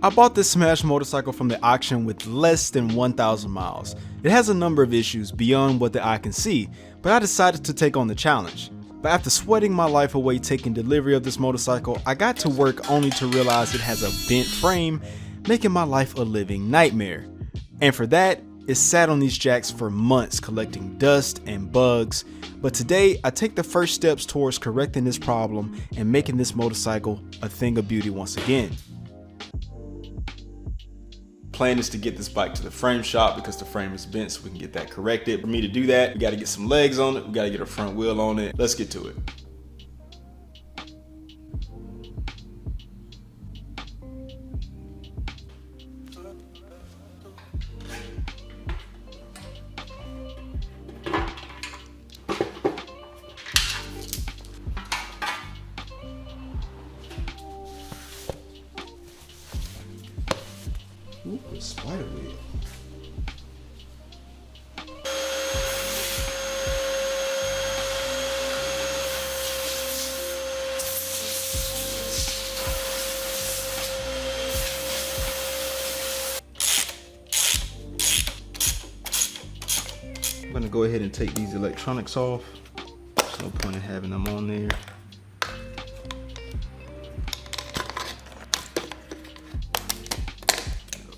I bought this Smash motorcycle from the auction with less than 1,000 miles. It has a number of issues beyond what the eye can see, but I decided to take on the challenge. But after sweating my life away taking delivery of this motorcycle, I got to work only to realize it has a bent frame, making my life a living nightmare. And for that, it sat on these jacks for months collecting dust and bugs. But today, I take the first steps towards correcting this problem and making this motorcycle a thing of beauty once again. Plan is to get this bike to the frame shop because the frame is bent, so we can get that corrected. For me to do that, we got to get some legs on it, we got to get a front wheel on it. Let's get to it. Ooh, a spider wheel. I'm gonna go ahead and take these electronics off. There's no point in having them on there.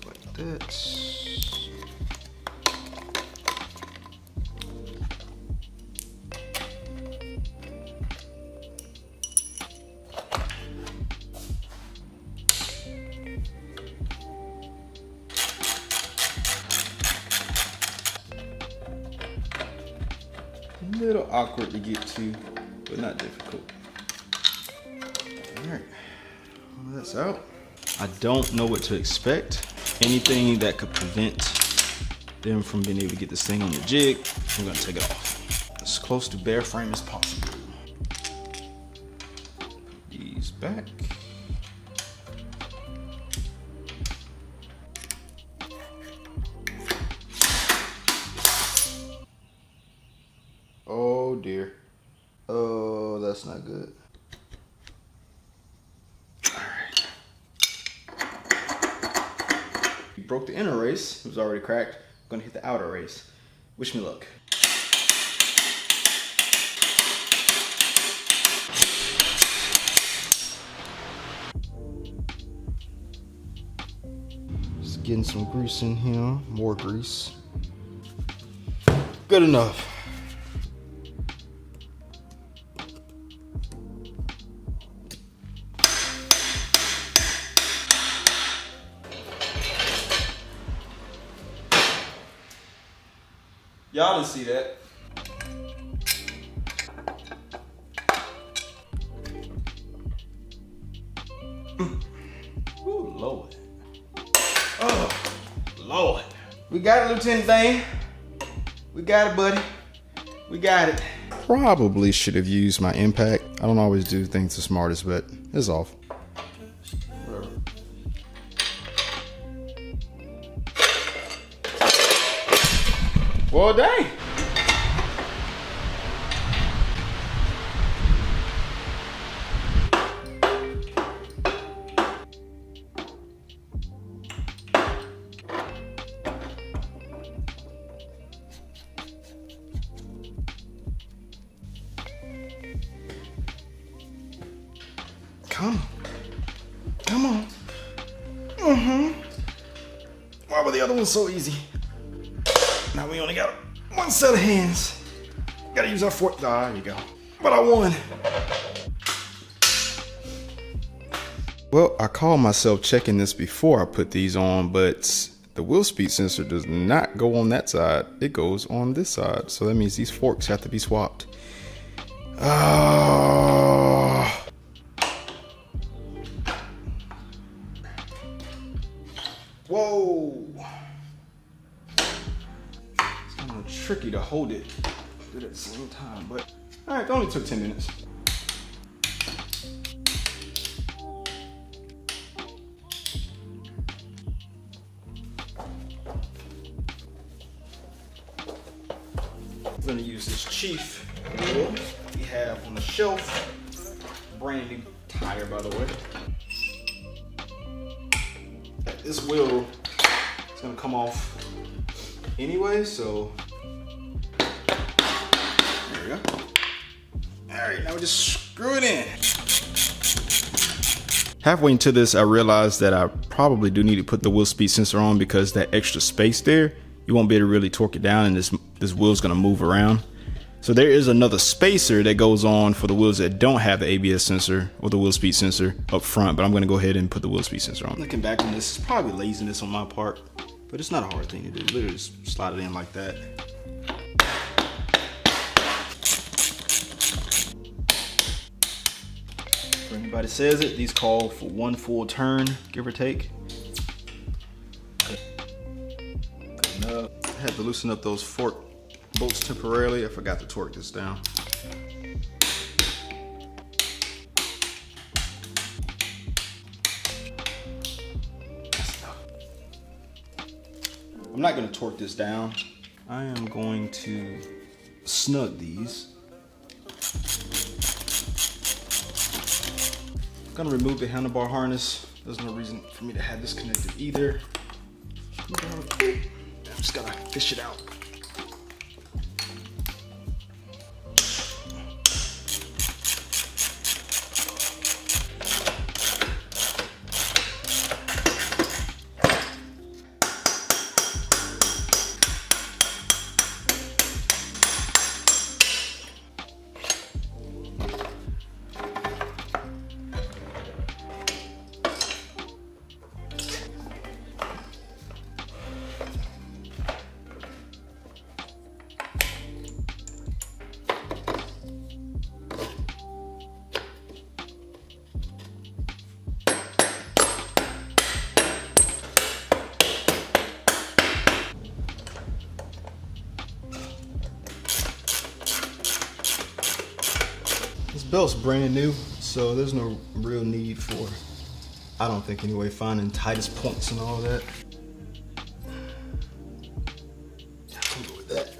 Like that. A little awkward to get to, but not difficult. All right, well, that's out. I don't know what to expect. Anything that could prevent them from being able to get this thing on the jig, I'm gonna take it off. As close to bare frame as possible. Put these back. Oh dear. Oh, that's not good. Alright. We broke the inner race. It was already cracked. I'm gonna hit the outer race. Wish me luck. Just getting some grease in here. More grease. Good enough. Y'all didn't see that. Ooh, Lord. Oh, Lord. We got it, Lieutenant Dane. We got it, buddy. We got it. Probably should have used my impact. I don't always do things the smartest, but it's off. Whatever. Well, dang. Come on. Come on. Why were the other ones so easy? Now we only got one set of hands. Gotta use our fork. Ah, there you go. But I won. Well, I called myself checking this before I put these on, but the wheel speed sensor does not go on that side. It goes on this side. So that means these forks have to be swapped. Oh. Whoa. It's kind of tricky to hold it at the same time, but all right, it only took 10 minutes. We're gonna use this Chief wheel we have on the shelf. Brand new tire, by the way. this wheel is gonna come off anyway, so there we go. All right, now we just screw it in. Halfway into this, I realized that I probably do need to put the wheel speed sensor on, because that extra space there, you won't be able to really torque it down, and this wheel's gonna move around. So there is another spacer that goes on for the wheels that don't have the ABS sensor or the wheel speed sensor up front, but I'm gonna go ahead and put the wheel speed sensor on. Looking back on this, it's probably laziness on my part, but it's not a hard thing to do. Literally just slide it in like that. For anybody says it, these call for 1 full turn, give or take. Good enough. I had to loosen up those fork bolts temporarily. I forgot to torque this down. I'm not going to torque this down. I am going to snug these. I'm going to remove the handlebar harness. There's no reason for me to have this connected either. I'm just going to fish it out. This belt's brand new, so there's no real need for, I don't think anyway, finding tightest points and all that. I'll go with that.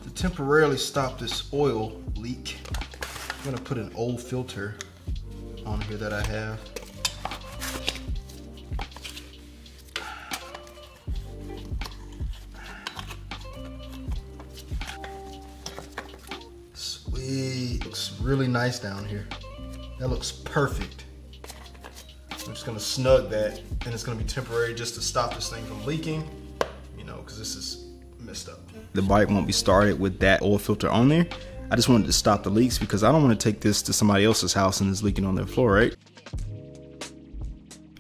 To temporarily stop this oil leak, I'm gonna put an old filter on here that I have. Sweet, looks really nice down here. That looks perfect. I'm just gonna snug that, and it's gonna be temporary just to stop this thing from leaking, you know, because this is messed up. The bike won't be started with that oil filter on there. I just wanted to stop the leaks because I don't want to take this to somebody else's house and it's leaking on their floor, right?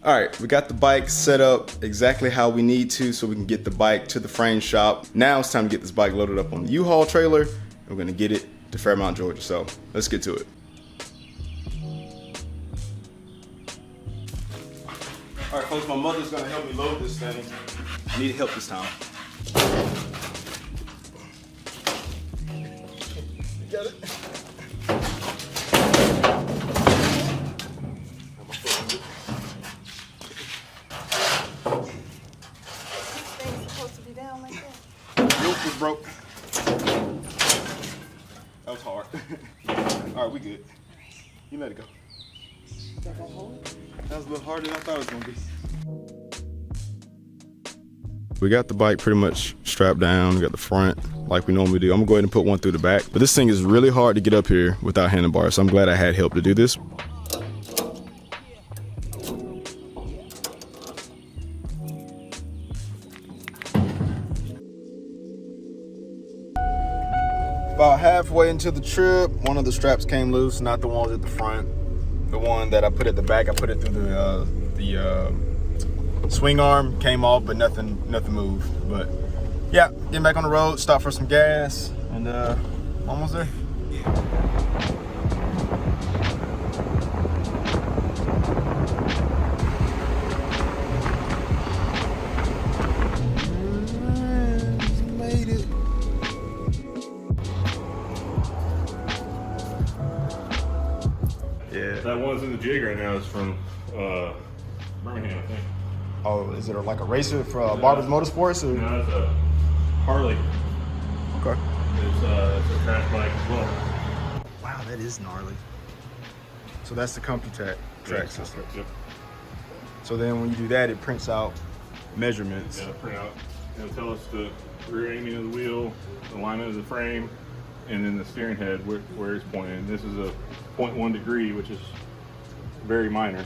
All right, we got the bike set up exactly how we need to so we can get the bike to the frame shop. Now it's time to get this bike loaded up on the U-Haul trailer. We're gonna get it to Fairmount, Georgia. So let's get to it. All right, folks, my mother's gonna help me load this thing. I need help this time. Got it. Supposed to be down like that. Yoke was broke. That was hard. All right, we good. You let it go. That was a little harder than I thought it was gonna be. We got the bike pretty much strapped down. We got the front like we normally do. I'm gonna go ahead and put one through the back. But this thing is really hard to get up here without handlebars, so I'm glad I had help to do this. About halfway into the trip, one of the straps came loose, not the ones at the front. The one that I put at the back, I put it through the swing arm, came off, but nothing moved. But yeah, getting back on the road, stop for some gas, and almost there. Made it. Yeah. That one's in the jig right now is from Birmingham, I think. Oh, is it like a racer for Barber's Motorsports? Or? No, it's a Harley. Okay. It's a track bike as well. Wow, that is gnarly. So that's the CompuTrack track system. Yep. So then when you do that, it prints out measurements. Yeah, print out. It'll tell us the rear aiming of the wheel, the alignment of the frame, and then the steering head where it's pointed. And this is a 0.1 degree, which is very minor,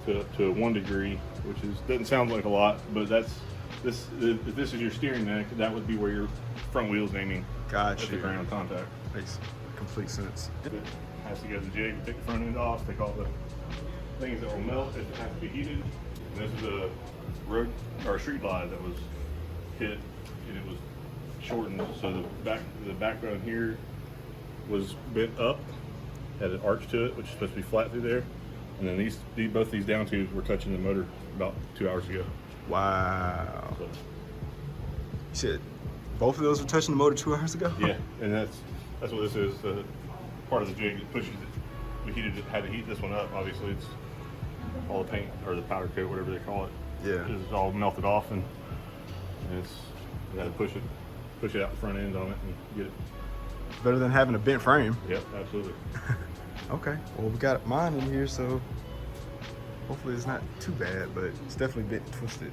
to 1 degree, which doesn't sound like a lot, but that's this. If this is your steering neck, that would be where your front wheel's aiming at the ground contact. Makes complete sense. It has to go to the jig, take the front end off, take all the things that will melt if it has to be heated. And this is a road or street glide that was hit, and it was shortened, so the backbone here was bent up, had an arch to it, which is supposed to be flat through there. And then both these down tubes were touching the motor about 2 hours ago. Wow. So, You said both of those were touching the motor 2 hours ago? yeah, and that's what this is. The part of the jig that pushes it. We had to heat this one up. Obviously, it's all the paint or the powder coat, whatever they call it. Yeah. It's all melted off, and we had to push it out the front end on it and get it. Better than having a bent frame. Yep, absolutely. Okay. Well, we got mine in here, so hopefully it's not too bad, but it's definitely bent and twisted.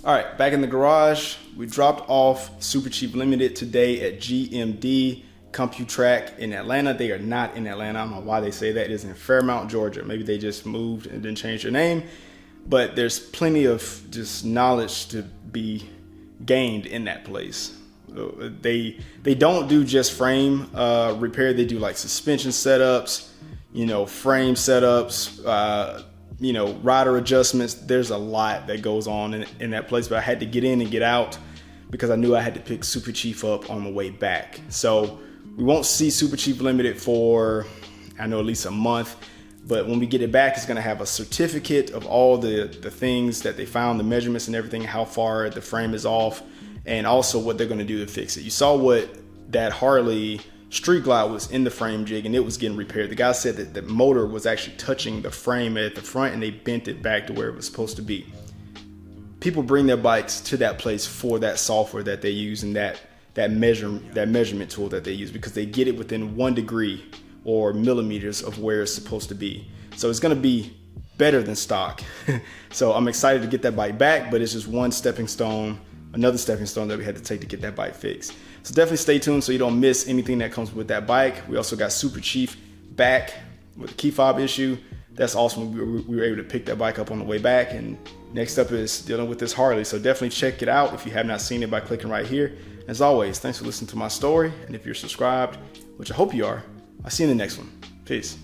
All right, back in the garage. We dropped off Super Chief Limited today at GMD CompuTrack in Atlanta. They are not in Atlanta. I don't know why they say that. It is in Fairmount, Georgia. Maybe they just moved and didn't change their name, but there's plenty of just knowledge to be gained in that place. They don't do just frame repair. They do like suspension setups, frame setups, rider adjustments. There's a lot that goes on in that place, but I had to get in and get out because I knew I had to pick Super Chief up on the way back. So we won't see Super Chief Limited for, I know, at least a month. But when we get it back, it's going to have a certificate of all the things that they found, the measurements and everything, how far the frame is off, and also what they're going to do to fix it. You saw what that Harley Street Glide was in the frame jig, and it was getting repaired. The guy said that the motor was actually touching the frame at the front, and they bent it back to where it was supposed to be. People bring their bikes to that place for that software that they use and that measurement tool that they use, because they get it within 1 degree or millimeters of where it's supposed to be. So it's going to be better than stock. So I'm excited to get that bike back, but it's just another stepping stone that we had to take to get that bike fixed. So definitely stay tuned so you don't miss anything that comes with that bike. We also got Super Chief back with a key fob issue. That's awesome. We were able to pick that bike up on the way back. And next up is dealing with this Harley. So definitely check it out if you have not seen it by clicking right here. As always, thanks for listening to my story. And if you're subscribed, which I hope you are, I'll see you in the next one. Peace.